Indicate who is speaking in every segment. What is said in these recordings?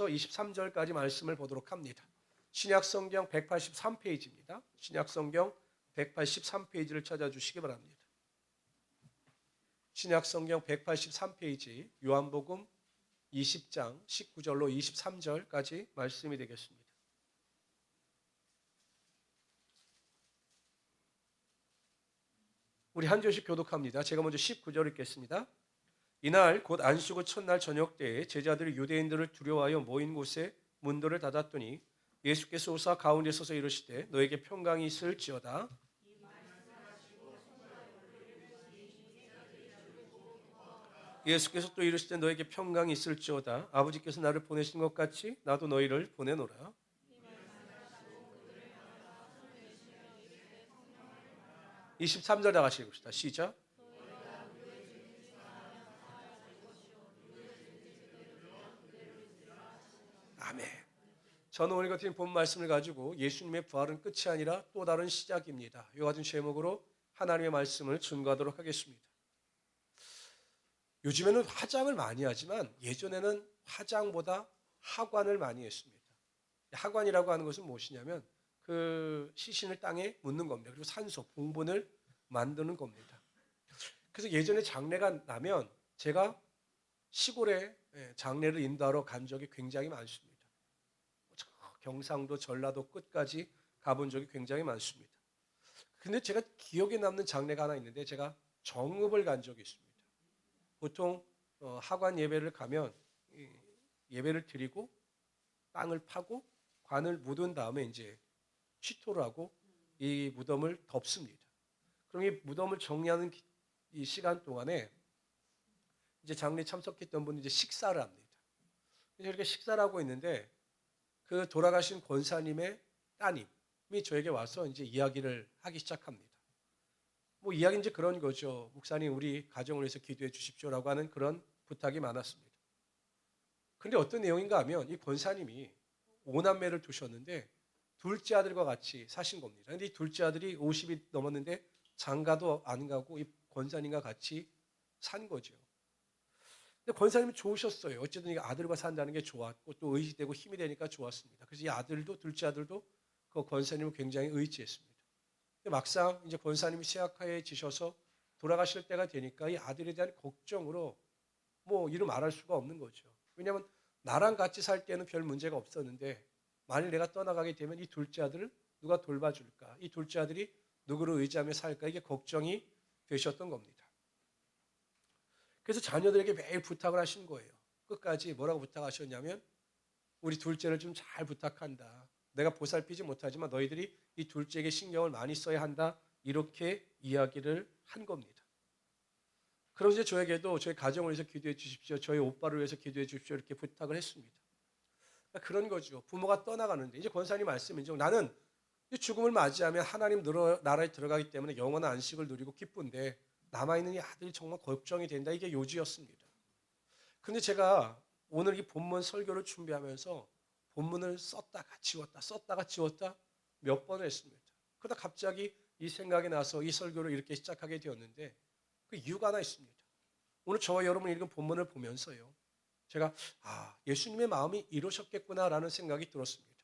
Speaker 1: 23절까지 말씀을 보도록 합니다. 신약성경 183페이지입니다. 신약성경 183페이지를 찾아주시기 바랍니다. 신약성경 183페이지 요한복음 20장 19절로 23절까지 말씀이 되겠습니다. 우리 한 절씩 교독합니다. 제가 먼저 19절 읽겠습니다. 이날 곧 안식일 첫날 저녁 때에 제자들이 유대인들을 두려워하여 모인 곳에 문들을 닫았더니 예수께서 오사 가운데 서서 이르시되 너에게 평강이 있을지어다. 예수께서 또 이르시되 너에게 평강이 있을지어다. 아버지께서 나를 보내신 것 같이 나도 너희를 보내노라. 23절 다 같이 읽읍시다. 시작. 아멘. 저는 오늘 같은 본 말씀을 가지고 예수님의 부활은 끝이 아니라 또 다른 시작입니다. 이 같은 제목으로 하나님의 말씀을 증거하도록 하겠습니다. 요즘에는 화장을 많이 하지만 예전에는 화장보다 하관을 많이 했습니다. 하관이라고 하는 것은 무엇이냐면 그 시신을 땅에 묻는 겁니다. 그리고 산소, 봉분을 만드는 겁니다. 그래서 예전에 장례가 나면 제가 시골에 장례를 인도하러 간 적이 굉장히 많습니다. 경상도, 전라도 끝까지 가본 적이 굉장히 많습니다. 근데 제가 기억에 남는 장례가 하나 있는데 제가 정읍을 간 적이 있습니다. 보통 하관 예배를 가면 예배를 드리고 땅을 파고 관을 묻은 다음에 이제 취토를 하고 이 무덤을 덮습니다. 그럼 이 무덤을 정리하는 이 시간 동안에 이제 장례 참석했던 분이 이제 식사를 합니다. 이렇게 식사를 하고 있는데 그 돌아가신 권사님의 따님이 저에게 와서 이제 이야기를 하기 시작합니다. 뭐 이야기는 이제 그런 거죠. 목사님 우리 가정을 위해서 기도해 주십시오라고 하는 그런 부탁이 많았습니다. 그런데 어떤 내용인가 하면 이 권사님이 5남매를 두셨는데 둘째 아들과 같이 사신 겁니다. 그런데 이 둘째 아들이 50이 넘었는데 장가도 안 가고 이 권사님과 같이 산 거죠. 근데 권사님이 좋으셨어요. 어쨌든 이 아들과 산다는 게 좋았고 또 의지되고 힘이 되니까 좋았습니다. 그래서 이 아들도 둘째 아들도 그 권사님을 굉장히 의지했습니다. 근데 막상 이제 권사님이 쇠약해지셔서 돌아가실 때가 되니까 이 아들에 대한 걱정으로 뭐 이루 말할 수가 없는 거죠. 왜냐하면 나랑 같이 살 때는 별 문제가 없었는데 만일 내가 떠나가게 되면 이 둘째 아들을 누가 돌봐줄까? 이 둘째 아들이 누구를 의지하며 살까? 이게 걱정이 되셨던 겁니다. 그래서 자녀들에게 매일 부탁을 하신 거예요. 끝까지 뭐라고 부탁하셨냐면 우리 둘째를 좀 잘 부탁한다. 내가 보살피지 못하지만 너희들이 이 둘째에게 신경을 많이 써야 한다. 이렇게 이야기를 한 겁니다. 그럼 이제 저에게도 저희 가정을 위해서 기도해 주십시오. 저희 오빠를 위해서 기도해 주십시오. 이렇게 부탁을 했습니다. 그러니까 그런 거죠. 부모가 떠나가는데 이제 권사님 말씀이죠. 나는 죽음을 맞이하면 하나님 나라에 들어가기 때문에 영원한 안식을 누리고 기쁜데 남아있는 이 아들이 정말 걱정이 된다. 이게 요지였습니다. 그런데 제가 오늘 이 본문 설교를 준비하면서 본문을 썼다가 지웠다 몇 번을 했습니다. 그러다 갑자기 이 생각이 나서 이 설교를 이렇게 시작하게 되었는데 그 이유가 하나 있습니다. 오늘 저와 여러분이 읽은 본문을 보면서요. 제가 예수님의 마음이 이루셨겠구나라는 생각이 들었습니다.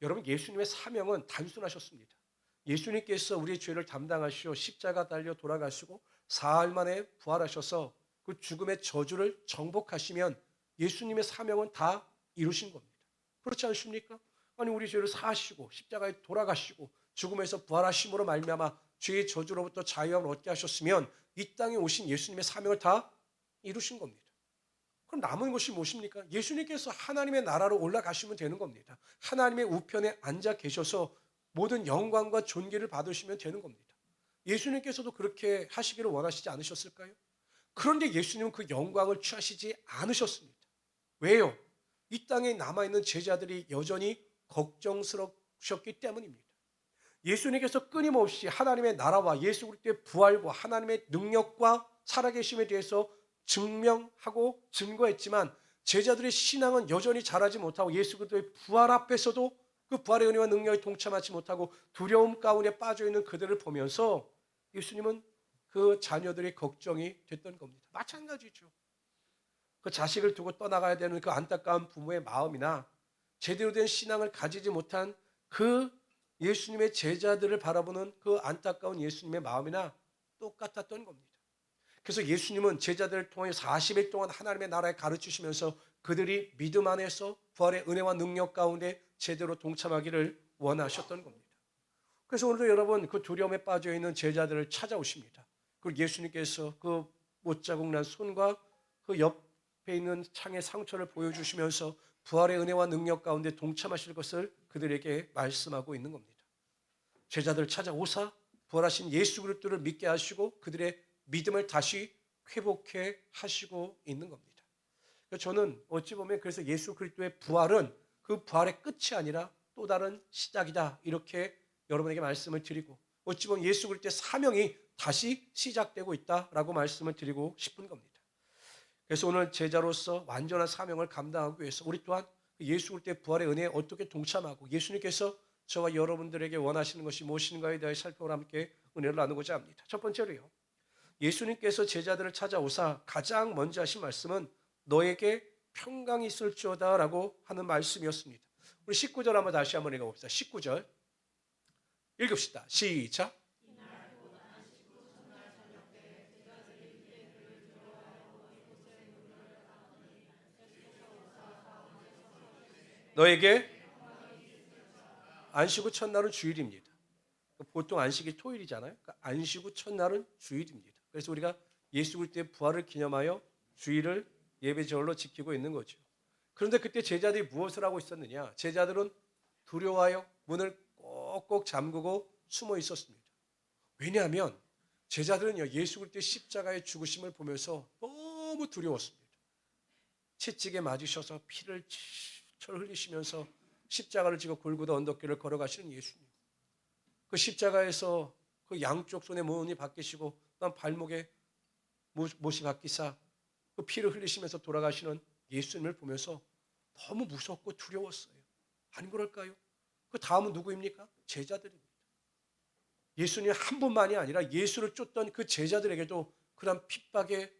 Speaker 1: 여러분 예수님의 사명은 단순하셨습니다. 예수님께서 우리의 죄를 담당하시어 십자가 달려 돌아가시고 사흘 만에 부활하셔서 그 죽음의 저주를 정복하시면 예수님의 사명은 다 이루신 겁니다. 그렇지 않습니까? 아니 우리 죄를 사하시고 십자가에 돌아가시고 죽음에서 부활하심으로 말미암아 죄의 저주로부터 자유함을 얻게 하셨으면 이 땅에 오신 예수님의 사명을 다 이루신 겁니다. 그럼 남은 것이 무엇입니까? 예수님께서 하나님의 나라로 올라가시면 되는 겁니다. 하나님의 우편에 앉아 계셔서 모든 영광과 존귀를 받으시면 되는 겁니다. 예수님께서도 그렇게 하시기를 원하시지 않으셨을까요? 그런데 예수님은 그 영광을 취하시지 않으셨습니다. 왜요? 이 땅에 남아있는 제자들이 여전히 걱정스러우셨기 때문입니다. 예수님께서 끊임없이 하나님의 나라와 예수 그리스도의 부활과 하나님의 능력과 살아계심에 대해서 증명하고 증거했지만 제자들의 신앙은 여전히 자라지 못하고 예수 그리스도의 부활 앞에서도 그 부활의 은혜와 능력에 동참하지 못하고 두려움 가운데 빠져있는 그들을 보면서 예수님은 그 자녀들의 걱정이 됐던 겁니다. 마찬가지죠. 그 자식을 두고 떠나가야 되는 그 안타까운 부모의 마음이나 제대로 된 신앙을 가지지 못한 그 예수님의 제자들을 바라보는 그 안타까운 예수님의 마음이나 똑같았던 겁니다. 그래서 예수님은 제자들을 통해 40일 동안 하나님의 나라에 가르치시면서 그들이 믿음 안에서 부활의 은혜와 능력 가운데 제대로 동참하기를 원하셨던 겁니다. 그래서 오늘도 여러분 그 두려움에 빠져 있는 제자들을 찾아오십니다. 그리고 예수님께서 그 못자국 난 손과 그 옆에 있는 창의 상처를 보여주시면서 부활의 은혜와 능력 가운데 동참하실 것을 그들에게 말씀하고 있는 겁니다. 제자들 찾아오사 부활하신 예수 그리스도를 믿게 하시고 그들의 믿음을 다시 회복해 하시고 있는 겁니다. 저는 어찌 보면 그래서 예수 그리스도의 부활은 그 부활의 끝이 아니라 또 다른 시작이다 이렇게 여러분에게 말씀을 드리고 어찌 보면 예수 그리스도의 사명이 다시 시작되고 있다라고 말씀을 드리고 싶은 겁니다. 그래서 오늘 제자로서 완전한 사명을 감당하기 위해서 우리 또한 예수 그리스도의 부활의 은혜에 어떻게 동참하고 예수님께서 저와 여러분들에게 원하시는 것이 무엇인가에 대해 살펴보라 함께 은혜를 나누고자 합니다. 첫 번째로요. 예수님께서 제자들을 찾아오사 가장 먼저 하신 말씀은 너에게 평강이 있을지어다 라고 하는 말씀이었습니다. 우리 19절 한번 다시 한번 읽어봅시다. 19절 읽읍시다. 시작. 너에게 안식 후 첫날은 주일입니다. 보통 안식이 토요일이잖아요. 그러니까 안식 후 첫날은 주일입니다. 그래서 우리가 예수 그리스도의 부활을 기념하여 주일을 예배절로 지키고 있는 거죠. 그런데 그때 제자들이 무엇을 하고 있었느냐? 제자들은 두려워하여 문을 꼭꼭 잠그고 숨어 있었습니다. 왜냐하면 제자들은요 예수 그리스도의 십자가의 죽으심을 보면서 너무 두려웠습니다. 채찍에 맞으셔서 피를 철 흘리시면서 십자가를 지고 골고다 언덕길을 걸어가시는 예수님. 그 십자가에서 그 양쪽 손에 못이 박히시고 또한 발목에 못이 박히사 그 피를 흘리시면서 돌아가시는 예수님을 보면서 너무 무섭고 두려웠어요. 안 그럴까요? 그 다음은 누구입니까? 제자들입니다. 예수님 한 분만이 아니라 예수를 쫓던 그 제자들에게도 그런 핍박의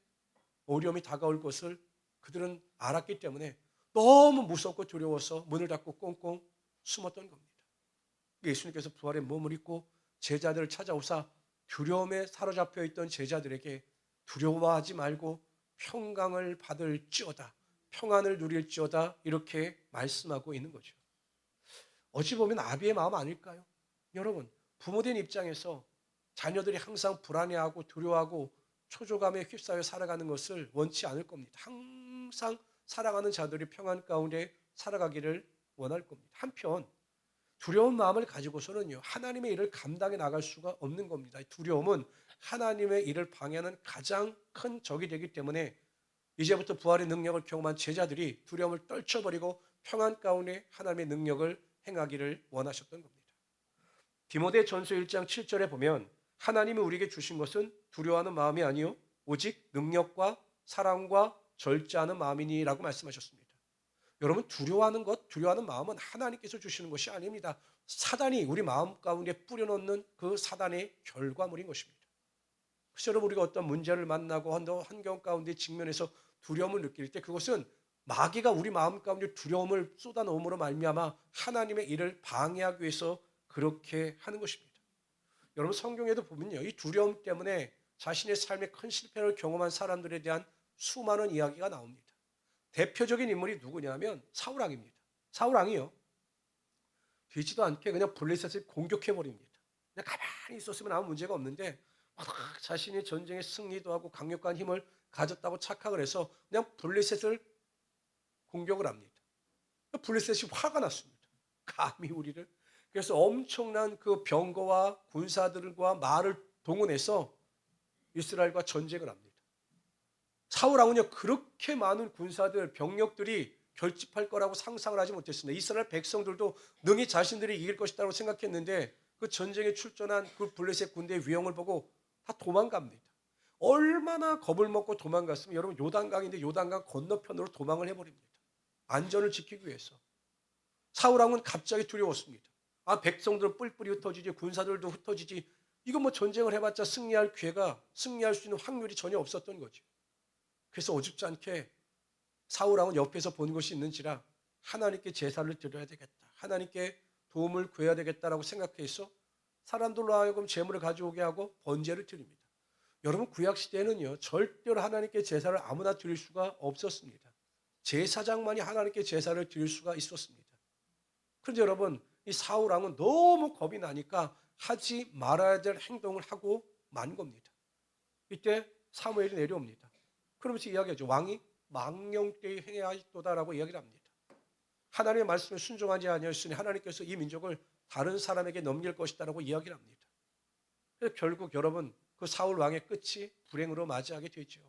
Speaker 1: 어려움이 다가올 것을 그들은 알았기 때문에 너무 무섭고 두려워서 문을 닫고 꽁꽁 숨었던 겁니다. 예수님께서 부활의 몸을 입고 제자들을 찾아오사 두려움에 사로잡혀 있던 제자들에게 두려워하지 말고 평강을 받을지어다, 평안을 누릴지어다 이렇게 말씀하고 있는 거죠. 어찌 보면 아비의 마음 아닐까요? 여러분, 부모된 입장에서 자녀들이 항상 불안해하고 두려워하고 초조감에 휩싸여 살아가는 것을 원치 않을 겁니다. 항상 살아가는 자들이 평안 가운데 살아가기를 원할 겁니다. 한편 두려운 마음을 가지고서는요 하나님의 일을 감당해 나갈 수가 없는 겁니다. 두려움은 하나님의 일을 방해하는 가장 큰 적이 되기 때문에 이제부터 부활의 능력을 경험한 제자들이 두려움을 떨쳐버리고 평안 가운데 하나님의 능력을 행하기를 원하셨던 겁니다. 디모데 전서 1장 7절에 보면 하나님이 우리에게 주신 것은 두려워하는 마음이 아니요 오직 능력과 사랑과 절제하는 마음이니라고 말씀하셨습니다. 여러분 두려워하는 것, 두려워하는 마음은 하나님께서 주시는 것이 아닙니다. 사단이 우리 마음 가운데 뿌려놓는 그 사단의 결과물인 것입니다. 그래서 여러분 우리가 어떤 문제를 만나고 환경 가운데 직면해서 두려움을 느낄 때 그것은 마귀가 우리 마음 가운데 두려움을 쏟아놓음으로 말미암아 하나님의 일을 방해하기 위해서 그렇게 하는 것입니다. 여러분 성경에도 보면요 이 두려움 때문에 자신의 삶에 큰 실패를 경험한 사람들에 대한 수많은 이야기가 나옵니다. 대표적인 인물이 누구냐면 사울왕입니다. 사울왕이요. 되지도 않게 그냥 블레셋을 공격해버립니다. 그냥 가만히 있었으면 아무 문제가 없는데 막 자신이 전쟁에 승리도 하고 강력한 힘을 가졌다고 착각을 해서 그냥 블레셋을 공격을 합니다. 블레셋이 화가 났습니다. 감히 우리를. 그래서 엄청난 그 병거와 군사들과 말을 동원해서 이스라엘과 전쟁을 합니다. 사울왕은요 그렇게 많은 군사들 병력들이 결집할 거라고 상상을 하지 못했습니다. 이스라엘 백성들도 능히 자신들이 이길 것이라고 생각했는데 그 전쟁에 출전한 그 블레셋 군대의 위용을 보고 다 도망갑니다. 얼마나 겁을 먹고 도망갔으면 여러분 요단강인데 요단강 건너편으로 도망을 해버립니다. 안전을 지키기 위해서. 사울왕은 갑자기 두려웠습니다. 아 백성들은 뿔뿔이 흩어지지 군사들도 흩어지지 이거 뭐 전쟁을 해봤자 승리할 수 있는 확률이 전혀 없었던 거죠. 그래서 어줍지 않게 사울왕은 옆에서 본 것이 있는지라 하나님께 제사를 드려야 되겠다, 하나님께 도움을 구해야 되겠다라고 생각해서 사람들로 하여금 제물을 가져오게 하고 번제를 드립니다. 여러분, 구약 시대에는요 절대로 하나님께 제사를 아무나 드릴 수가 없었습니다. 제사장만이 하나님께 제사를 드릴 수가 있었습니다. 그런데 여러분, 이 사울 왕은 너무 겁이 나니까 하지 말아야 될 행동을 하고 만 겁니다. 이때 사무엘이 내려옵니다. 그러면서 이야기하죠. 왕이 망령되이 행하였도다라고 이야기를 합니다. 하나님의 말씀에 순종하지 아니하였으니 하나님께서 이 민족을 다른 사람에게 넘길 것이다라고 이야기를 합니다. 그래서 결국 여러분, 그 사울 왕의 끝이 불행으로 맞이하게 되죠.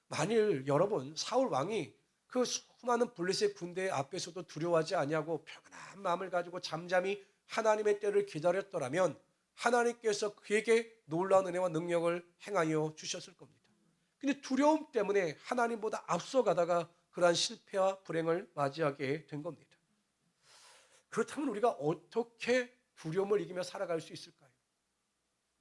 Speaker 1: 만일 여러분, 사울 왕이 그 수많은 블레셋 군대 앞에서도 두려워하지 아니하고 평안한 마음을 가지고 잠잠히 하나님의 때를 기다렸더라면 하나님께서 그에게 놀라운 은혜와 능력을 행하여 주셨을 겁니다. 근데 두려움 때문에 하나님보다 앞서가다가 그러한 실패와 불행을 맞이하게 된 겁니다. 그렇다면 우리가 어떻게 두려움을 이기며 살아갈 수 있을까요?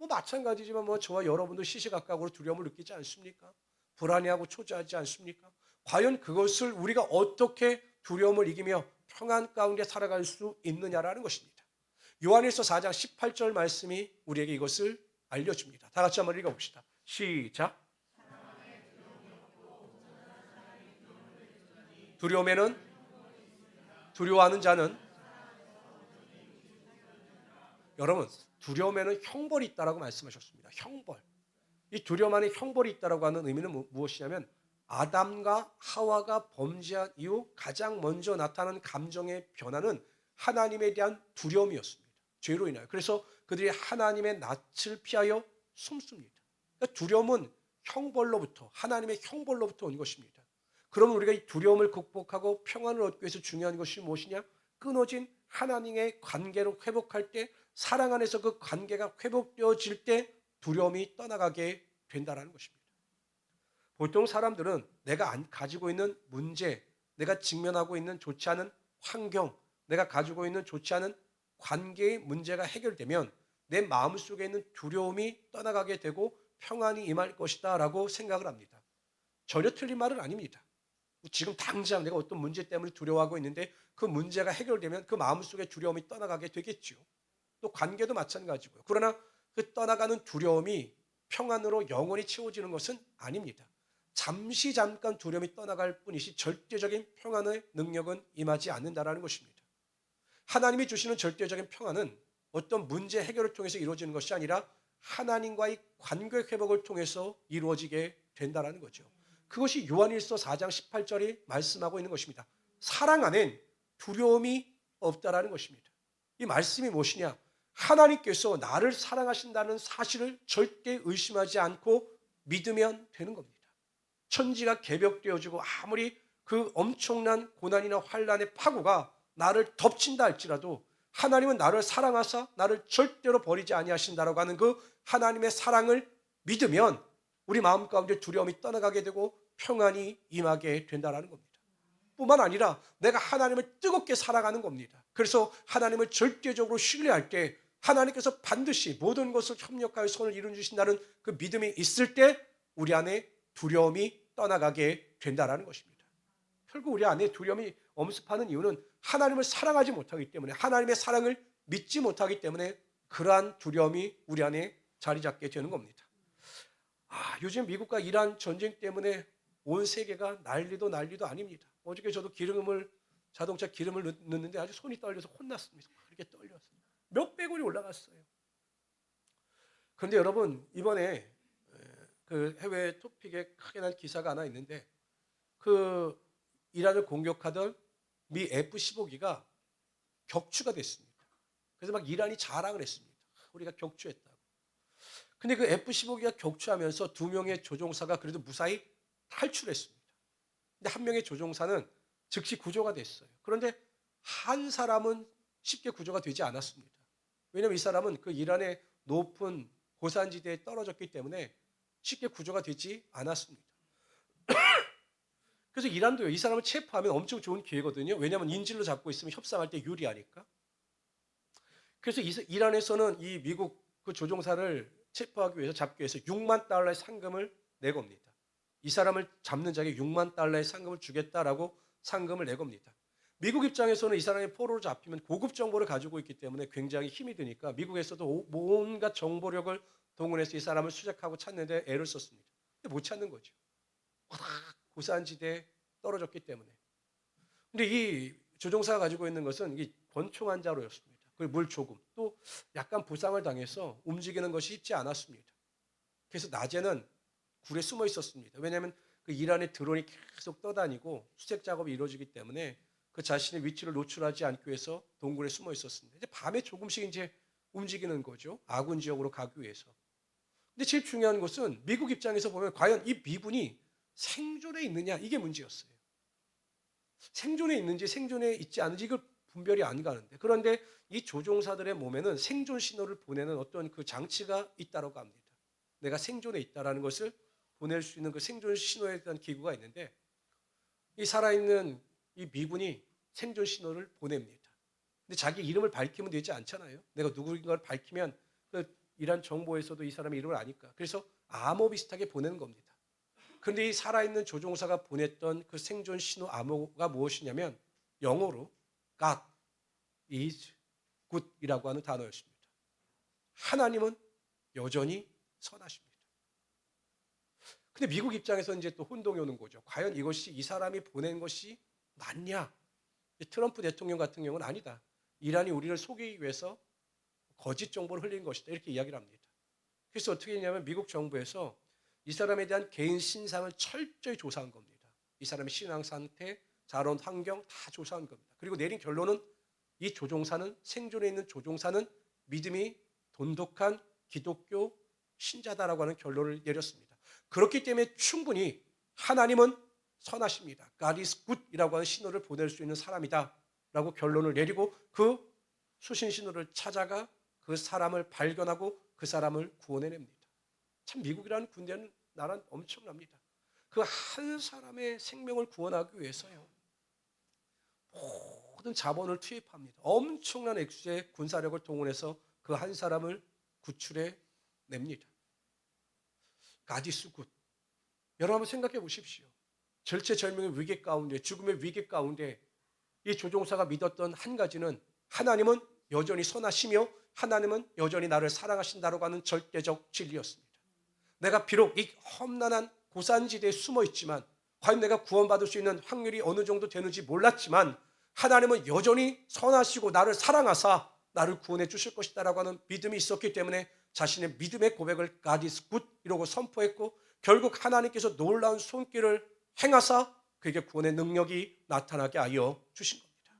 Speaker 1: 마찬가지지만 저와 여러분도 시시각각으로 두려움을 느끼지 않습니까? 불안해하고 초조하지 않습니까? 과연 그것을 우리가 어떻게 두려움을 이기며 평안 가운데 살아갈 수 있느냐라는 것입니다. 요한일서 4장 18절 말씀이 우리에게 이것을 알려줍니다. 다 같이 한번 읽어봅시다. 시작. 두려움에는 두려워하는 자는, 여러분, 두려움에는 형벌이 있다라고 말씀하셨습니다. 형벌. 이 두려움 안에 형벌이 있다라고 하는 의미는 무엇이냐면 아담과 하와가 범죄한 이후 가장 먼저 나타난 감정의 변화는 하나님에 대한 두려움이었습니다. 죄로 인하여. 그래서 그들이 하나님의 낯을 피하여 숨습니다. 그러니까 두려움은 형벌로부터, 하나님의 형벌로부터 온 것입니다. 그러면 우리가 이 두려움을 극복하고 평안을 얻기 위해서 중요한 것이 무엇이냐? 끊어진 하나님의 관계를 회복할 때, 사랑 안에서 그 관계가 회복되어질 때 두려움이 떠나가게 된다는 것입니다. 보통 사람들은 내가 가지고 있는 문제, 내가 직면하고 있는 좋지 않은 환경, 내가 가지고 있는 좋지 않은 관계의 문제가 해결되면 내 마음속에 있는 두려움이 떠나가게 되고 평안이 임할 것이다 라고 생각을 합니다. 전혀 틀린 말은 아닙니다. 지금 당장 내가 어떤 문제 때문에 두려워하고 있는데 그 문제가 해결되면 그 마음속에 두려움이 떠나가게 되겠죠. 또 관계도 마찬가지고요. 그러나 그 떠나가는 두려움이 평안으로 영원히 채워지는 것은 아닙니다. 잠시 잠깐 두려움이 떠나갈 뿐이지 절대적인 평안의 능력은 임하지 않는다라는 것입니다. 하나님이 주시는 절대적인 평안은 어떤 문제 해결을 통해서 이루어지는 것이 아니라 하나님과의 관계 회복을 통해서 이루어지게 된다라는 거죠. 그것이 요한일서 4장 18절이 말씀하고 있는 것입니다. 사랑 안엔 두려움이 없다라는 것입니다. 이 말씀이 무엇이냐? 하나님께서 나를 사랑하신다는 사실을 절대 의심하지 않고 믿으면 되는 겁니다. 천지가 개벽되어지고 아무리 그 엄청난 고난이나 환난의 파고가 나를 덮친다 할지라도 하나님은 나를 사랑하사 나를 절대로 버리지 아니하신다라고 하는 그 하나님의 사랑을 믿으면 우리 마음 가운데 두려움이 떠나가게 되고 평안이 임하게 된다는 겁니다. 뿐만 아니라 내가 하나님을 뜨겁게 사랑하는 겁니다. 그래서 하나님을 절대적으로 신뢰할 때 하나님께서 반드시 모든 것을 협력하여 손을 이루어 주신다는 그 믿음이 있을 때 우리 안에 두려움이 떠나가게 된다는 것입니다. 결국 우리 안에 두려움이 엄습하는 이유는 하나님을 사랑하지 못하기 때문에, 하나님의 사랑을 믿지 못하기 때문에 그러한 두려움이 우리 안에 자리 잡게 되는 겁니다. 요즘 미국과 이란 전쟁 때문에 온 세계가 난리도 아닙니다. 어저께 저도 자동차 기름을 넣는데 아주 손이 떨려서 혼났습니다. 그렇게 떨려서 몇백 원이 올라갔어요. 그런데 여러분, 이번에 그 해외 토픽에 크게 난 기사가 하나 있는데 그 이란을 공격하던 미 F-15기가 격추가 됐습니다. 그래서 막 이란이 자랑을 했습니다. 우리가 격추했다고. 근데 그 F-15기가 격추하면서 2명의 조종사가 그래도 무사히 탈출했습니다. 근데 한 명의 조종사는 즉시 구조가 됐어요. 그런데 한 사람은 쉽게 구조가 되지 않았습니다. 왜냐하면 이 사람은 그 이란의 높은 고산지대에 떨어졌기 때문에 쉽게 구조가 되지 않았습니다. 그래서 이란도요, 이 사람을 체포하면 엄청 좋은 기회거든요. 왜냐하면 인질로 잡고 있으면 협상할 때 유리하니까. 그래서 이란에서는 이 미국 그 조종사를 체포하기 위해서, 잡기 위해서 $6만 상금을 내겁니다. 이 사람을 잡는 자에게 6만 달러의 상금을 주겠다라고 상금을 내겁니다. 미국 입장에서는 이 사람이 포로로 잡히면 고급 정보를 가지고 있기 때문에 굉장히 힘이 드니까 미국에서도 온갖 정보력을 동원해서 이 사람을 수색하고 찾는데 애를 썼습니다. 근데 못 찾는 거죠. 워낙 고산지대에 떨어졌기 때문에. 근데 이 조종사가 가지고 있는 것은 이 권총한 자로였습니다. 그리고 물 조금, 또 약간 부상을 당해서 움직이는 것이 쉽지 않았습니다. 그래서 낮에는 굴에 숨어 있었습니다. 왜냐하면 그 이란의 드론이 계속 떠다니고 수색 작업이 이루어지기 때문에 그 자신의 위치를 노출하지 않기 위해서 동굴에 숨어 있었습니다. 이제 밤에 조금씩 이제 움직이는 거죠. 아군 지역으로 가기 위해서. 근데 제일 중요한 것은 미국 입장에서 보면 과연 이 미군이 생존에 있느냐, 이게 문제였어요. 생존에 있는지 생존에 있지 않은지 이걸 분별이 안 가는데, 그런데 이 조종사들의 몸에는 생존 신호를 보내는 어떤 그 장치가 있다고 합니다. 내가 생존에 있다라는 것을 보낼 수 있는 그 생존 신호에 대한 기구가 있는데, 이 살아있는 이 미군이 생존 신호를 보냅니다. 근데 자기 이름을 밝히면 되지 않잖아요. 내가 누구인가를 밝히면 그 이란 정보에서도 이 사람의 이름을 아니까. 그래서 암호 비슷하게 보내는 겁니다. 그런데 이 살아있는 조종사가 보냈던 그 생존 신호 암호가 무엇이냐면 영어로 God is good이라고 하는 단어였습니다. 하나님은 여전히 선하십니다. 근데 미국 입장에서 이제 또 혼동이 오는 거죠. 과연 이것이 이 사람이 보낸 것이 맞냐? 트럼프 대통령 같은 경우는 아니다. 이란이 우리를 속이기 위해서 거짓 정보를 흘린 것이다. 이렇게 이야기를 합니다. 그래서 어떻게 했냐면 미국 정부에서 이 사람에 대한 개인 신상을 철저히 조사한 겁니다. 이 사람의 신앙 상태, 자론 환경 다 조사한 겁니다. 그리고 내린 결론은 이 조종사는, 생존에 있는 조종사는 믿음이 돈독한 기독교 신자다라고 하는 결론을 내렸습니다. 그렇기 때문에 충분히 하나님은 선하십니다. God is good이라고 하는 신호를 보낼 수 있는 사람이다 라고 결론을 내리고 그 수신 신호를 찾아가 그 사람을 발견하고 그 사람을 구원해냅니다. 참 미국이라는 군대는 나라는 엄청납니다. 그 한 사람의 생명을 구원하기 위해서요, 모든 자본을 투입합니다. 엄청난 액수의 군사력을 동원해서 그 한 사람을 구출해 냅니다. God is good. 여러분 한번 생각해 보십시오. 절체절명의 위기 가운데, 죽음의 위기 가운데 이 조종사가 믿었던 한 가지는 하나님은 여전히 선하시며 하나님은 여전히 나를 사랑하신다고 하는 절대적 진리였습니다. 내가 비록 이 험난한 고산지대에 숨어 있지만 과연 내가 구원받을 수 있는 확률이 어느 정도 되는지 몰랐지만 하나님은 여전히 선하시고 나를 사랑하사 나를 구원해 주실 것이다라고 하는 믿음이 있었기 때문에 자신의 믿음의 고백을 God is good 이라고 선포했고, 결국 하나님께서 놀라운 손길을 행하사 그에게 구원의 능력이 나타나게 하여 주신 겁니다.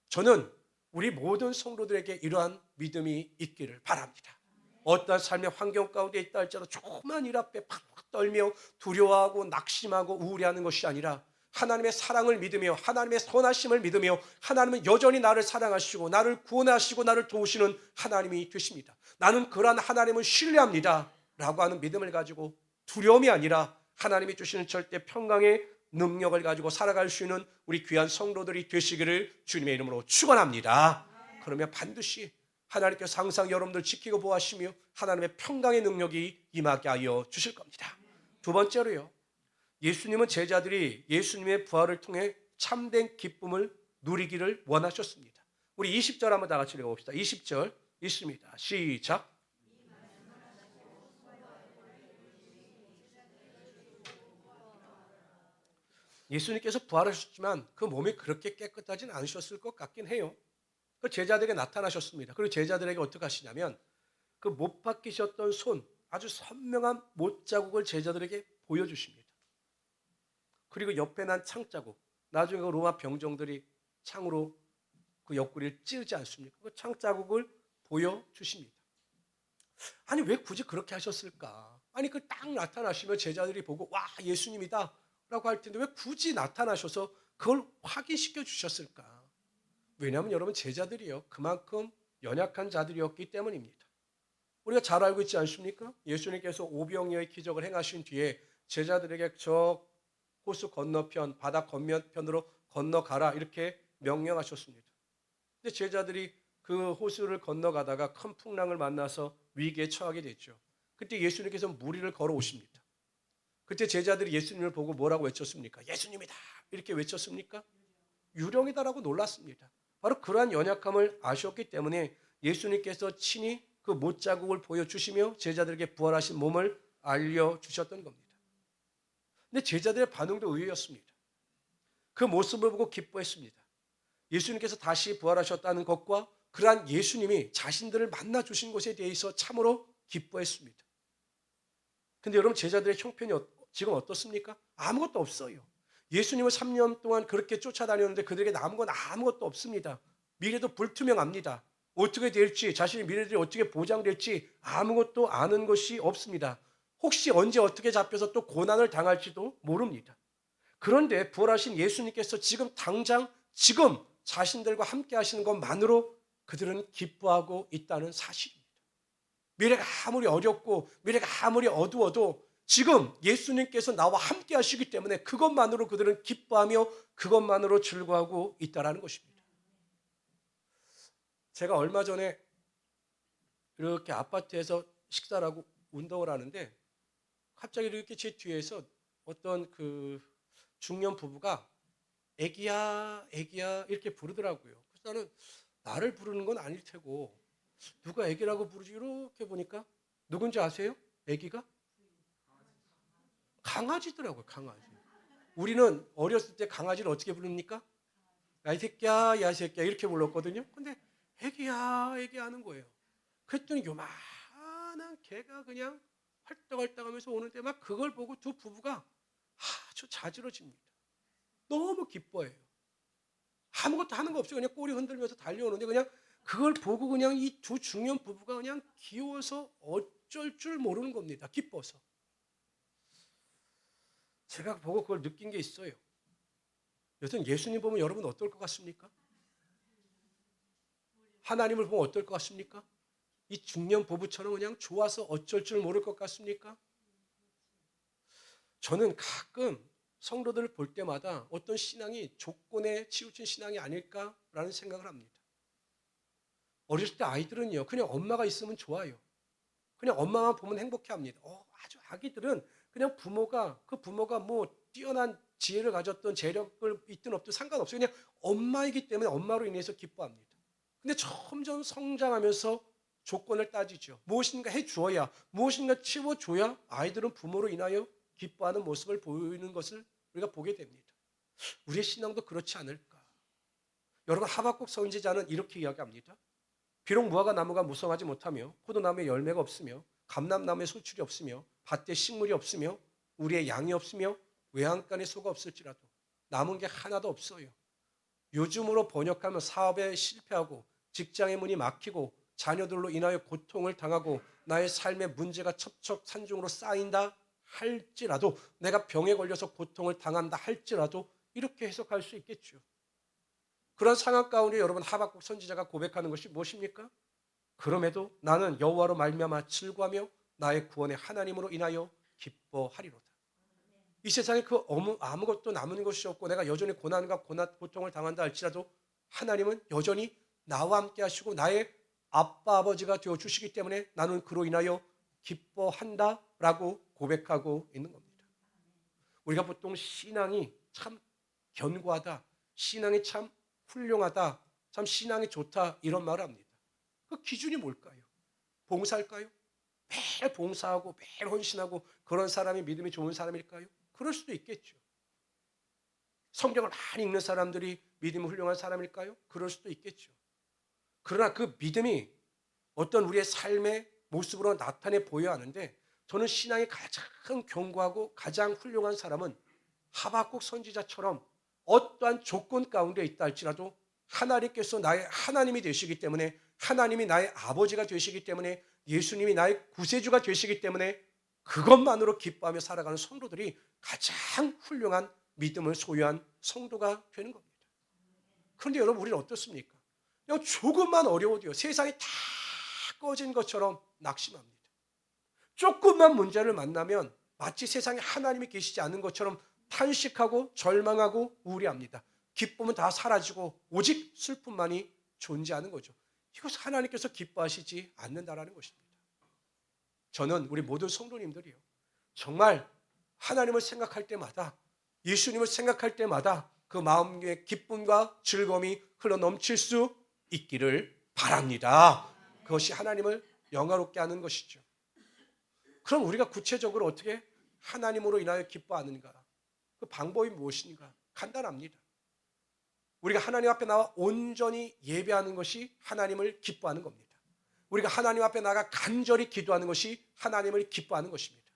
Speaker 1: 저는 우리 모든 성도들에게 이러한 믿음이 있기를 바랍니다. 어떠한 삶의 환경 가운데 있다 할지라도 조그만 일 앞에 팍팍 떨며 두려워하고 낙심하고 우울해하는 것이 아니라 하나님의 사랑을 믿으며 하나님의 선하심을 믿으며 하나님은 여전히 나를 사랑하시고 나를 구원하시고 나를 도우시는 하나님이 되십니다. 나는 그러한 하나님을 신뢰합니다 라고 하는 믿음을 가지고 두려움이 아니라 하나님이 주시는 절대 평강의 능력을 가지고 살아갈 수 있는 우리 귀한 성도들이 되시기를 주님의 이름으로 축원합니다. 그러면 반드시 하나님께서 항상 여러분들 지키고 보호하시며 하나님의 평강의 능력이 임하게 하여 주실 겁니다. 두 번째로요, 예수님은 제자들이 예수님의 부활을 통해 참된 기쁨을 누리기를 원하셨습니다. 우리 20절 한번 다 같이 읽어봅시다. 20절 있습니다. 시작. 예수님께서 부활하셨지만 그 몸이 그렇게 깨끗하진 않으셨을 것 같긴 해요. 그 제자들에게 나타나셨습니다. 그리고 제자들에게 어떻게 하시냐면 그 못 박히셨던 손, 아주 선명한 못 자국을 제자들에게 보여주십니다. 그리고 옆에 난 창 자국, 나중에 그 로마 병정들이 창으로 그 옆구리를 찌르지 않습니까? 그 창 자국을 보여주십니다. 아니 왜 굳이 그렇게 하셨을까? 아니 그 딱 나타나시면 제자들이 보고 와 예수님이다 라고 할 텐데 왜 굳이 나타나셔서 그걸 확인시켜 주셨을까? 왜냐하면 여러분 제자들이요 그만큼 연약한 자들이었기 때문입니다. 우리가 잘 알고 있지 않습니까? 예수님께서 오병이어의 기적을 행하신 뒤에 제자들에게 저 호수 건너편, 바다 건너편으로 건너가라 이렇게 명령하셨습니다. 근데 제자들이 그 호수를 건너가다가 큰 풍랑을 만나서 위기에 처하게 됐죠. 그때 예수님께서 물 위를 걸어오십니다. 그때 제자들이 예수님을 보고 뭐라고 외쳤습니까? 예수님이다 이렇게 외쳤습니까? 유령이다라고 놀랐습니다. 바로 그러한 연약함을 아셨기 때문에 예수님께서 친히 그 못자국을 보여주시며 제자들에게 부활하신 몸을 알려주셨던 겁니다. 근데 제자들의 반응도 의외였습니다. 그 모습을 보고 기뻐했습니다. 예수님께서 다시 부활하셨다는 것과 그러한 예수님이 자신들을 만나 주신 것에 대해서 참으로 기뻐했습니다. 근데 여러분 제자들의 형편이 지금 어떻습니까? 아무것도 없어요. 예수님을 3년 동안 그렇게 쫓아다녔는데 그들에게 남은 건 아무것도 없습니다. 미래도 불투명합니다. 어떻게 될지 자신의 미래들이 어떻게 보장될지 아무것도 아는 것이 없습니다. 혹시 언제 어떻게 잡혀서 또 고난을 당할지도 모릅니다. 그런데 부활하신 예수님께서 지금 당장 지금 자신들과 함께 하시는 것만으로 그들은 기뻐하고 있다는 사실입니다. 미래가 아무리 어렵고 미래가 아무리 어두워도 지금 예수님께서 나와 함께 하시기 때문에 그것만으로 그들은 기뻐하며 그것만으로 즐거워하고 있다는 것입니다. 제가 얼마 전에 이렇게 아파트에서 식사를 하고 운동을 하는데 갑자기 이렇게 제 뒤에서 어떤 그 중년 부부가 애기야 애기야 이렇게 부르더라고요. 그래서 나는 나를 부르는 건 아닐 테고 누가 애기라고 부르지 이렇게 보니까 누군지 아세요? 애기가? 강아지더라고요. 강아지. 우리는 어렸을 때 강아지를 어떻게 부릅니까? 야 이 새끼야 야 이 새끼야 이렇게 불렀거든요. 근데 애기야 애기 하는 거예요. 그랬더니 요만한 개가 그냥 헐떡헐떡 하면서 오는데 막 그걸 보고 두 부부가 아주 자지러집니다. 너무 기뻐해요. 아무것도 하는 거 없어요. 그냥 꼬리 흔들면서 달려오는데 그냥 그걸 보고 그냥 이 두 중년 부부가 그냥 귀여워서 어쩔 줄 모르는 겁니다. 기뻐서. 제가 보고 그걸 느낀 게 있어요. 여튼 예수님 보면 여러분 어떨 것 같습니까? 하나님을 보면 어떨 것 같습니까? 이 중년 부부처럼 그냥 좋아서 어쩔 줄 모를 것 같습니까? 저는 가끔 성도들을 볼 때마다 어떤 신앙이 조건에 치우친 신앙이 아닐까라는 생각을 합니다. 어렸을 때 아이들은요, 그냥 엄마가 있으면 좋아요. 그냥 엄마만 보면 행복해합니다. 아주 아기들은 그냥 그 부모가 뭐 뛰어난 지혜를 가졌던 재력을 있든 없든 상관없어요. 그냥 엄마이기 때문에 엄마로 인해서 기뻐합니다. 근데 점점 성장하면서 조건을 따지죠. 무엇인가 해주어야, 무엇인가 치워줘야 아이들은 부모로 인하여 기뻐하는 모습을 보이는 것을 우리가 보게 됩니다. 우리의 신앙도 그렇지 않을까? 여러분 하박국 선지자는 이렇게 이야기합니다. 비록 무화과 나무가 무성하지 못하며 포도나무에 열매가 없으며 감람나무에 소출이 없으며 밭에 식물이 없으며 우리의 양이 없으며 외양간에 소가 없을지라도 남은 게 하나도 없어요. 요즘으로 번역하면 사업에 실패하고 직장의 문이 막히고 자녀들로 인하여 고통을 당하고 나의 삶의 문제가 첩첩산중으로 쌓인다 할지라도 내가 병에 걸려서 고통을 당한다 할지라도 이렇게 해석할 수 있겠죠. 그런 상황 가운데 여러분 하박국 선지자가 고백하는 것이 무엇입니까? 그럼에도 나는 여호와로 말미암아 즐거하며 나의 구원의 하나님으로 인하여 기뻐하리로다. 이 세상에 아무것도 남은 것이 없고 내가 여전히 고난과 고통을 당한다 할지라도 하나님은 여전히 나와 함께 하시고 나의 아빠 아버지가 되어 주시기 때문에 나는 그로 인하여 기뻐한다라고 고백하고 있는 겁니다. 우리가 보통 신앙이 참 견고하다, 신앙이 참 훌륭하다, 참 신앙이 좋다 이런 말을 합니다. 그 기준이 뭘까요? 봉사일까요? 매일 봉사하고 매일 헌신하고 그런 사람이 믿음이 좋은 사람일까요? 그럴 수도 있겠죠. 성경을 많이 읽는 사람들이 믿음이 훌륭한 사람일까요? 그럴 수도 있겠죠. 그러나 그 믿음이 어떤 우리의 삶의 모습으로 나타내 보여야 하는데 저는 신앙이 가장 견고하고 가장 훌륭한 사람은 하박국 선지자처럼 어떠한 조건 가운데 있다 할지라도 하나님께서 나의 하나님이 되시기 때문에 하나님이 나의 아버지가 되시기 때문에 예수님이 나의 구세주가 되시기 때문에 그것만으로 기뻐하며 살아가는 성도들이 가장 훌륭한 믿음을 소유한 성도가 되는 겁니다. 그런데 여러분 우리는 어떻습니까? 그냥 조금만 어려워도요. 세상이 다 꺼진 것처럼 낙심합니다. 조금만 문제를 만나면 마치 세상에 하나님이 계시지 않은 것처럼 탄식하고 절망하고 우울해합니다. 기쁨은 다 사라지고 오직 슬픔만이 존재하는 거죠. 이것을 하나님께서 기뻐하시지 않는다라는 것입니다. 저는 우리 모든 성도님들이요. 정말 하나님을 생각할 때마다, 예수님을 생각할 때마다 그 마음의 기쁨과 즐거움이 흘러넘칠 수 있기를 바랍니다. 그것이 하나님을 영화롭게 하는 것이죠. 그럼 우리가 구체적으로 어떻게 하나님으로 인하여 기뻐하는가? 그 방법이 무엇인가? 간단합니다. 우리가 하나님 앞에 나와 온전히 예배하는 것이 하나님을 기뻐하는 겁니다. 우리가 하나님 앞에 나가 간절히 기도하는 것이 하나님을 기뻐하는 것입니다.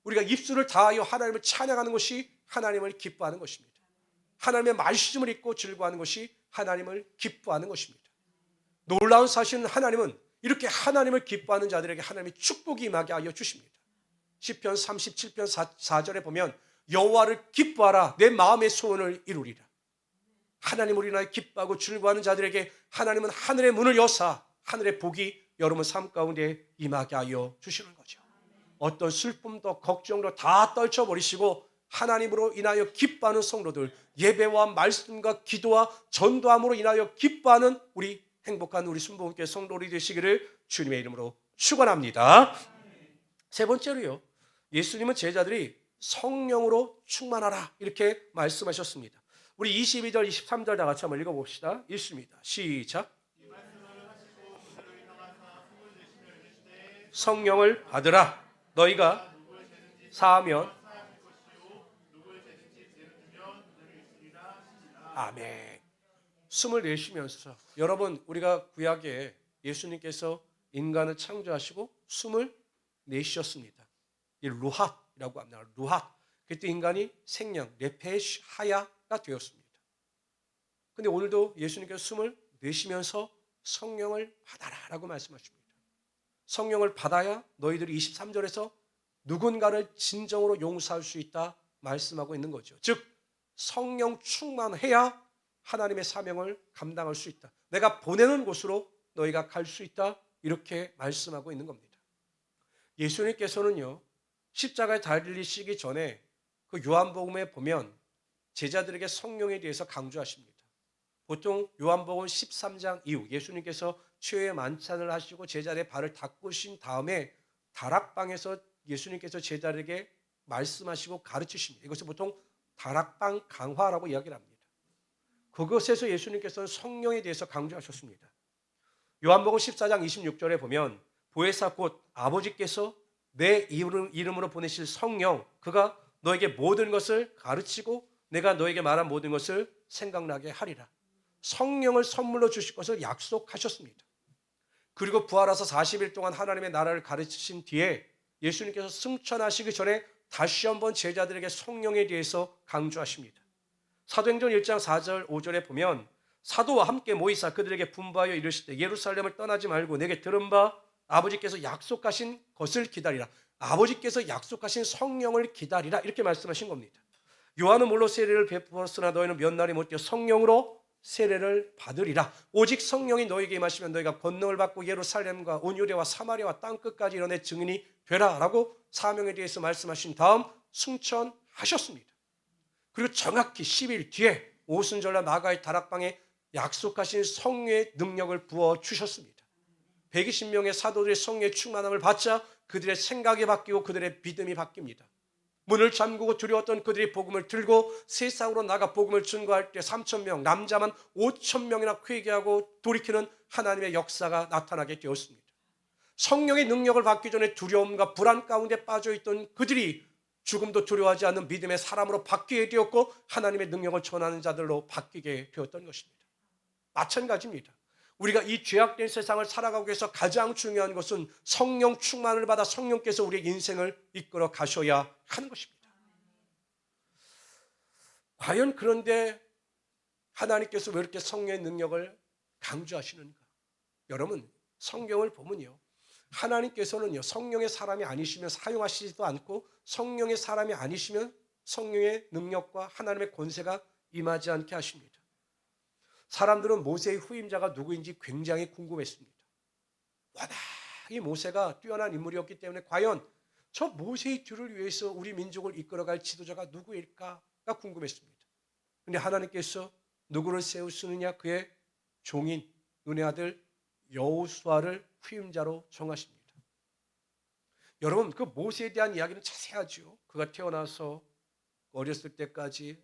Speaker 1: 우리가 입술을 다하여 하나님을 찬양하는 것이 하나님을 기뻐하는 것입니다. 하나님의 말씀을 읽고 즐거워하는 것이 하나님을 기뻐하는 것입니다. 놀라운 사실은 하나님은 이렇게 하나님을 기뻐하는 자들에게 하나님이 축복이 임하게 하여 주십니다. 시편 37편 4절에 보면 여호와를 기뻐하라 내 마음의 소원을 이루리라. 하나님을 인하여 기뻐하고 즐거워하는 자들에게 하나님은 하늘의 문을 여사 하늘의 복이 여러분 삶 가운데 임하게 하여 주시는 거죠. 어떤 슬픔도 걱정도 다 떨쳐버리시고 하나님으로 인하여 기뻐하는 성도들, 예배와 말씀과 기도와 전도함으로 인하여 기뻐하는 우리 행복한 우리 순복음교회 성도들이 되시기를 주님의 이름으로 축원합니다. 세 번째로요, 예수님은 제자들이 성령으로 충만하라 이렇게 말씀하셨습니다. 우리 22절 23절 다 같이 한번 읽어봅시다. 읽습니다. 시작. 성령을 받으라. 너희가 사하면 아멘. 숨을 내쉬면서 여러분, 우리가 구약에 예수님께서 인간을 창조하시고 숨을 내쉬셨습니다. 이 루핫이라고 합니다. 루핫. 그때 인간이 생명, 네페시 하야가 되었습니다. 근데 오늘도 예수님께서 숨을 내쉬면서 성령을 받아라라고 말씀하십니다. 성령을 받아야 너희들이 23절에서 누군가를 진정으로 용서할 수 있다 말씀하고 있는 거죠. 즉 성령 충만해야 하나님의 사명을 감당할 수 있다. 내가 보내는 곳으로 너희가 갈 수 있다. 이렇게 말씀하고 있는 겁니다. 예수님께서는요, 십자가에 달리시기 전에 그 요한복음에 보면 제자들에게 성령에 대해서 강조하십니다. 보통 요한복음 13장 이후 예수님께서 최후의 만찬을 하시고 제자들의 발을 닦으신 다음에 다락방에서 예수님께서 제자들에게 말씀하시고 가르치십니다. 이것을 보통 다락방 강화라고 이야기를 합니다. 그것에서 예수님께서는 성령에 대해서 강조하셨습니다. 요한복음 14장 26절에 보면 보혜사 곧 아버지께서 내 이름으로 보내실 성령, 그가 너에게 모든 것을 가르치고 내가 너에게 말한 모든 것을 생각나게 하리라. 성령을 선물로 주실 것을 약속하셨습니다. 그리고 부활하사 40일 동안 하나님의 나라를 가르치신 뒤에 예수님께서 승천하시기 전에 다시 한번 제자들에게 성령에 대해서 강조하십니다. 사도행전 1장 4절 5절에 보면 사도와 함께 모이사 그들에게 분부하여 이르시되 예루살렘을 떠나지 말고 내게 들은 바 아버지께서 약속하신 것을 기다리라. 아버지께서 약속하신 성령을 기다리라 이렇게 말씀하신 겁니다. 요한은 물로 세례를 베풀었으나 너희는 몇 날이 못 되어 성령으로 세례를 받으리라. 오직 성령이 너희에게 임하시면 너희가 권능을 받고 예루살렘과 온 유대와 사마리아와 땅끝까지 이르내 증인이 되라 라고 사명에 대해서 말씀하신 다음 승천하셨습니다. 그리고 정확히 10일 뒤에 오순절날 마가의 다락방에 약속하신 성령의 능력을 부어주셨습니다. 120명의 사도들의 성령의 충만함을 받자 그들의 생각이 바뀌고 그들의 믿음이 바뀝니다. 문을 잠그고 두려웠던 그들이 복음을 들고 세상으로 나가 복음을 증거할 때 3,000명, 남자만 5,000명이나 회개하고 돌이키는 하나님의 역사가 나타나게 되었습니다. 성령의 능력을 받기 전에 두려움과 불안 가운데 빠져있던 그들이 죽음도 두려워하지 않는 믿음의 사람으로 바뀌게 되었고 하나님의 능력을 전하는 자들로 바뀌게 되었던 것입니다. 마찬가지입니다. 우리가 이 죄악된 세상을 살아가기 위해서 가장 중요한 것은 성령 충만을 받아 성령께서 우리의 인생을 이끌어 가셔야 하는 것입니다. 과연 그런데 하나님께서 왜 이렇게 성령의 능력을 강조하시는가? 여러분, 성경을 보면요, 하나님께서는요 성령의 사람이 아니시면 사용하시지도 않고 성령의 사람이 아니시면 성령의 능력과 하나님의 권세가 임하지 않게 하십니다. 사람들은 모세의 후임자가 누구인지 굉장히 궁금했습니다. 워낙 이 모세가 뛰어난 인물이었기 때문에 과연 저 모세의 뒤를 위해서 우리 민족을 이끌어갈 지도자가 누구일까가 궁금했습니다. 그런데 하나님께서 누구를 세우시느냐? 그의 종인 눈의 아들 여호수아를 후임자로 정하십니다. 여러분 그 모세에 대한 이야기는 자세하죠. 그가 태어나서 어렸을 때까지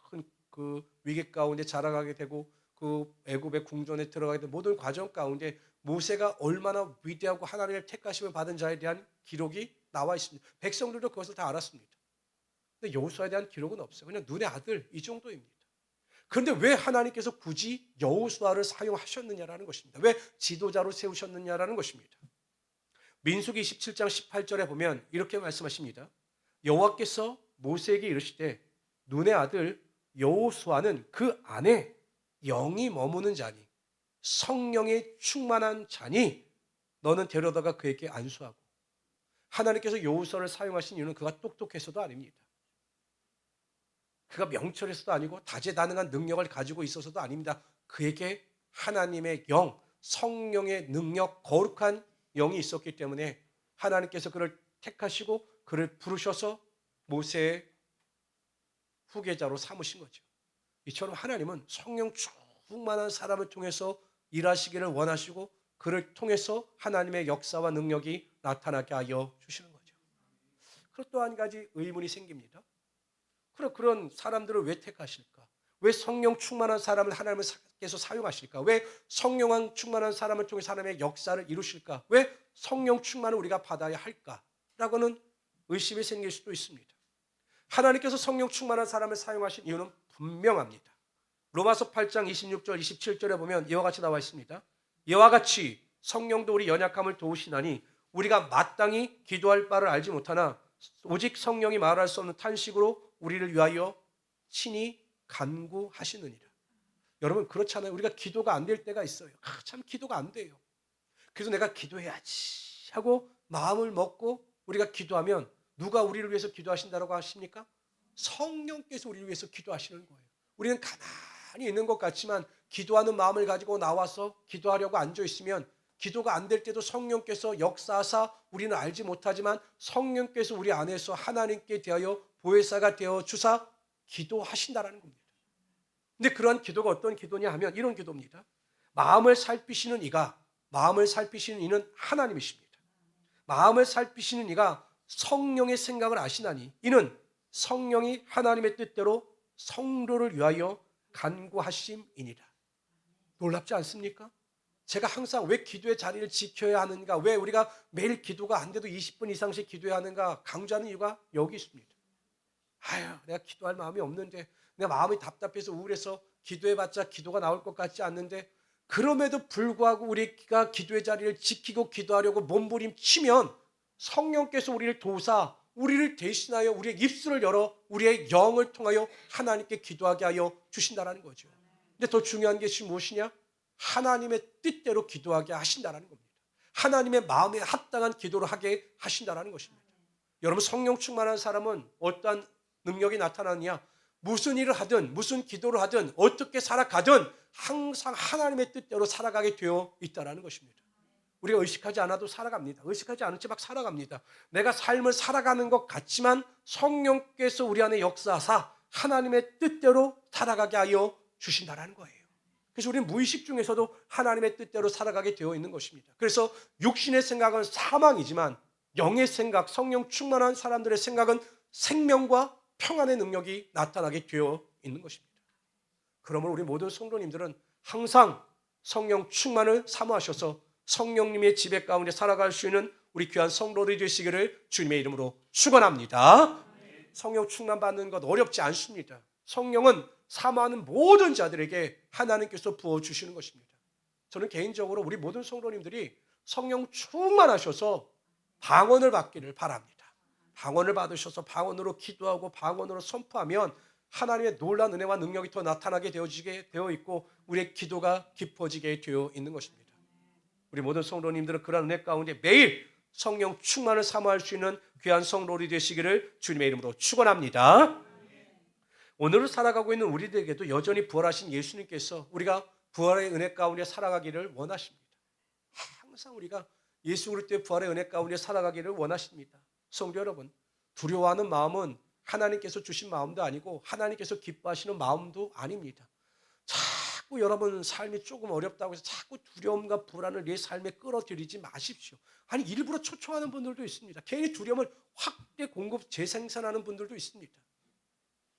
Speaker 1: 큰 그 위기 가운데 자라가게 되고 그 애굽의 궁전에 들어가게 된 모든 과정 가운데 모세가 얼마나 위대하고 하나님의 택하심을 받은 자에 대한 기록이 나와 있습니다. 백성들도 그것을 다 알았습니다. 근데 여호수아에 대한 기록은 없어요. 그냥 눈의 아들 이 정도입니다. 그런데 왜 하나님께서 굳이 여호수아를 사용하셨느냐라는 것입니다. 왜 지도자로 세우셨느냐라는 것입니다. 민수기 27장 18절에 보면 이렇게 말씀하십니다. 여호와께서 모세에게 이르시되 눈의 아들 여호수아는 그 안에 영이 머무는 자니 성령에 충만한 자니 너는 데려다가 그에게 안수하고. 하나님께서 여호수아를 사용하신 이유는 그가 똑똑해서도 아닙니다. 그가 명철해서도 아니고 다재다능한 능력을 가지고 있어서도 아닙니다. 그에게 하나님의 영, 성령의 능력, 거룩한 영이 있었기 때문에 하나님께서 그를 택하시고 그를 부르셔서 모세의 후계자로 삼으신 거죠. 이처럼 하나님은 성령 충만한 사람을 통해서 일하시기를 원하시고 그를 통해서 하나님의 역사와 능력이 나타나게 하여 주시는 거죠. 그리고 또 한 가지 의문이 생깁니다. 그런 사람들을 왜 택하실까? 왜 성령 충만한 사람을 하나님께서 사용하실까? 왜 성령 충만한 사람을 통해 하나님의 역사를 이루실까? 왜 성령 충만을 우리가 받아야 할까? 라고는 의심이 생길 수도 있습니다. 하나님께서 성령 충만한 사람을 사용하신 이유는 분명합니다. 로마서 8장 26절 27절에 보면 이와 같이 나와 있습니다. 이와 같이 성령도 우리 연약함을 도우시나니 우리가 마땅히 기도할 바를 알지 못하나 오직 성령이 말할 수 없는 탄식으로 우리를 위하여 친히 간구하시느니라. 여러분 그렇잖아요. 우리가 기도가 안 될 때가 있어요. 참 기도가 안 돼요. 그래서 내가 기도해야지 하고 마음을 먹고 우리가 기도하면 누가 우리를 위해서 기도하신다고 하십니까? 성령께서 우리를 위해서 기도하시는 거예요. 우리는 가만히 있는 것 같지만 기도하는 마음을 가지고 나와서 기도하려고 앉아 있으면 기도가 안 될 때도 성령께서 역사하사 우리는 알지 못하지만 성령께서 우리 안에서 하나님께 대하여 보혜사가 되어 주사 기도하신다라는 겁니다. 근데 그러한 기도가 어떤 기도냐 하면 이런 기도입니다. 마음을 살피시는 이는 하나님이십니다. 마음을 살피시는 이가 성령의 생각을 아시나니 이는 성령이 하나님의 뜻대로 성도를 위하여 간구하심이니라. 놀랍지 않습니까? 제가 항상 왜 기도의 자리를 지켜야 하는가, 왜 우리가 매일 기도가 안 돼도 20분 이상씩 기도해야 하는가 강조하는 이유가 여기 있습니다. 내가 기도할 마음이 없는데, 내 마음이 답답해서 우울해서 기도해봤자 기도가 나올 것 같지 않는데, 그럼에도 불구하고 우리가 기도의 자리를 지키고 기도하려고 몸부림치면 성령께서 우리를 도우사 우리를 대신하여 우리의 입술을 열어 우리의 영을 통하여 하나님께 기도하게 하여 주신다는 거죠. 근데 더 중요한 것이 무엇이냐? 하나님의 뜻대로 기도하게 하신다는 겁니다. 하나님의 마음에 합당한 기도를 하게 하신다는 것입니다. 여러분 성령 충만한 사람은 어떠한 능력이 나타나느냐? 무슨 일을 하든 무슨 기도를 하든 어떻게 살아가든 항상 하나님의 뜻대로 살아가게 되어 있다는 것입니다. 우리가 의식하지 않아도 살아갑니다. 의식하지 않은 채 막 살아갑니다. 내가 삶을 살아가는 것 같지만 성령께서 우리 안에 역사하사 하나님의 뜻대로 살아가게 하여 주신다는 거예요. 그래서 우리는 무의식 중에서도 하나님의 뜻대로 살아가게 되어 있는 것입니다. 그래서 육신의 생각은 사망이지만 영의 생각, 성령 충만한 사람들의 생각은 생명과 평안의 능력이 나타나게 되어 있는 것입니다. 그러므로 우리 모든 성도님들은 항상 성령 충만을 사모하셔서 성령님의 지배 가운데 살아갈 수 있는 우리 귀한 성도들이 되시기를 주님의 이름으로 축원합니다. 성령 충만 받는 것 어렵지 않습니다. 성령은 사모하는 모든 자들에게 하나님께서 부어주시는 것입니다. 저는 개인적으로 우리 모든 성도님들이 성령 충만하셔서 방언을 받기를 바랍니다. 방언을 받으셔서 방언으로 기도하고 방언으로 선포하면 하나님의 놀라운 은혜와 능력이 더 나타나게 되어 있고 우리의 기도가 깊어지게 되어 있는 것입니다. 우리 모든 성도님들은 그런 은혜 가운데 매일 성령 충만을 사모할 수 있는 귀한 성도들이 되시기를 주님의 이름으로 축원합니다. 오늘을 살아가고 있는 우리들에게도 여전히 부활하신 예수님께서 우리가 부활의 은혜 가운데 살아가기를 원하십니다. 항상 우리가 예수 그리스도의 부활의 은혜 가운데 살아가기를 원하십니다. 성도 여러분, 두려워하는 마음은 하나님께서 주신 마음도 아니고 하나님께서 기뻐하시는 마음도 아닙니다. 자꾸 여러분 삶이 조금 어렵다고 해서 자꾸 두려움과 불안을 내 삶에 끌어들이지 마십시오. 아니 일부러 초청하는 분들도 있습니다. 괜히 두려움을 확대 공급 재생산하는 분들도 있습니다.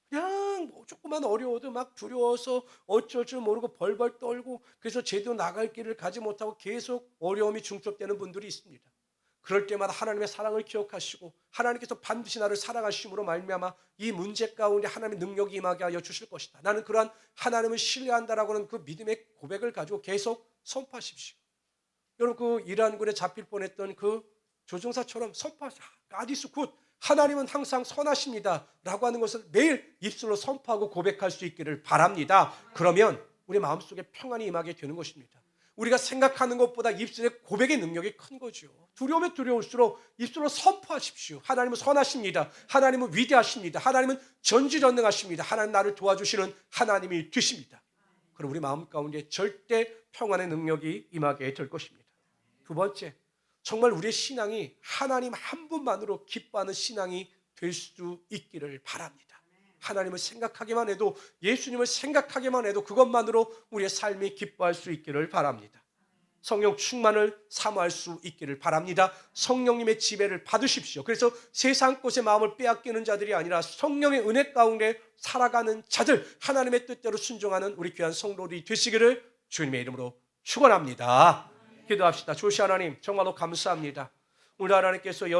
Speaker 1: 그냥 뭐 조금만 어려워도 막 두려워서 어쩔 줄 모르고 벌벌 떨고 그래서 제대로 나갈 길을 가지 못하고 계속 어려움이 중첩되는 분들이 있습니다. 그럴 때마다 하나님의 사랑을 기억하시고 하나님께서 반드시 나를 사랑하심으로 말미암아 이 문제 가운데 하나님의 능력이 임하게 하여 주실 것이다. 나는 그러한 하나님을 신뢰한다라고 하는 그 믿음의 고백을 가지고 계속 선포하십시오. 여러분 그 이란군에 잡힐 뻔했던 그 조종사처럼 선포하십시오. God is good. 하나님은 항상 선하십니다 라고 하는 것을 매일 입술로 선포하고 고백할 수 있기를 바랍니다. 그러면 우리 마음속에 평안이 임하게 되는 것입니다. 우리가 생각하는 것보다 입술의 고백의 능력이 큰 거죠. 두려우면 두려울수록 입술로 선포하십시오. 하나님은 선하십니다. 하나님은 위대하십니다. 하나님은 전지전능하십니다. 하나님 나를 도와주시는 하나님이 되십니다. 그럼 우리 마음 가운데 절대 평안의 능력이 임하게 될 것입니다. 두 번째, 정말 우리의 신앙이 하나님 한 분만으로 기뻐하는 신앙이 될 수 있기를 바랍니다. 하나님을 생각하기만 해도 예수님을 생각하기만 해도 그것만으로 우리의 삶이 기뻐할 수 있기를 바랍니다. 성령 충만을 사모할 수 있기를 바랍니다. 성령님의 지배를 받으십시오. 그래서 세상 것의 마음을 빼앗기는 자들이 아니라 성령의 은혜 가운데 살아가는 자들, 하나님의 뜻대로 순종하는 우리 귀한 성도들이 되시기를 주님의 이름으로 축원합니다. 기도합시다. 조시 하나님 정말로 감사합니다. 오늘 하나님께서